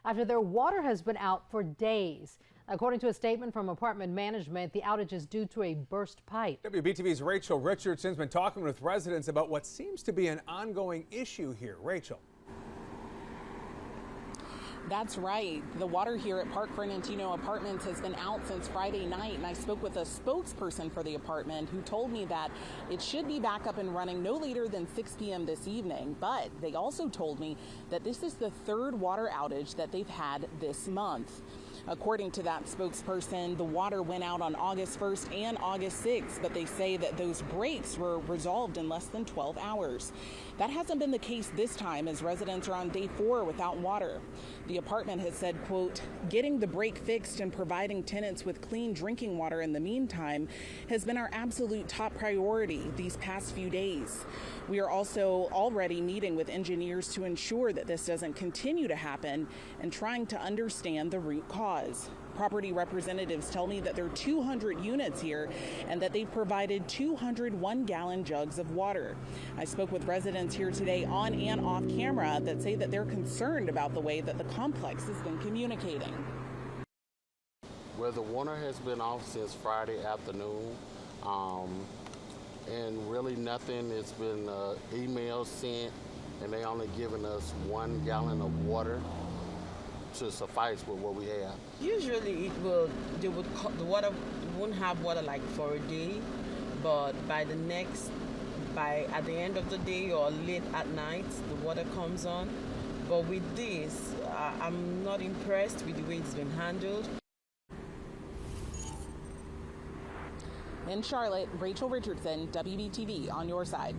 after their water has been out for days. According to a statement from apartment management, the outage is due to a burst pipe. WBTV's Rachel Richardson's been talking with residents about what seems to be an ongoing issue here. Rachel. That's right. The water here at Park Fernandino Apartments has been out since Friday night, and I spoke with a spokesperson for the apartment who told me that it should be back up and running no later than 6 p.m. this evening. But they also told me that this is the third water outage that they've had this month. According to that spokesperson, the water went out on August 1st and August 6th, but they say that those breaks were resolved in less than 12 hours. That hasn't been the case this time, as residents are on day 4 without water. The apartment has said, quote, getting the break fixed and providing tenants with clean drinking water in the meantime has been our absolute top priority these past few days. We are also already meeting with engineers to ensure that this doesn't continue to happen and trying to understand the root cause. Property representatives tell me that there are 200 units here and that they've provided 201-gallon jugs of water. I spoke with residents here today on and off camera that say that they're concerned about the way that the complex has been communicating. Well, the water has been off since Friday afternoon. And really nothing. It's been emails sent, and they only given us 1 gallon of water to suffice with what we have. Usually the water won't have water like for a day, but at the end of the day or late at night, the water comes on. But with this, I'm not impressed with the way it's been handled. In Charlotte, Rachel Richardson, WBTV on your side.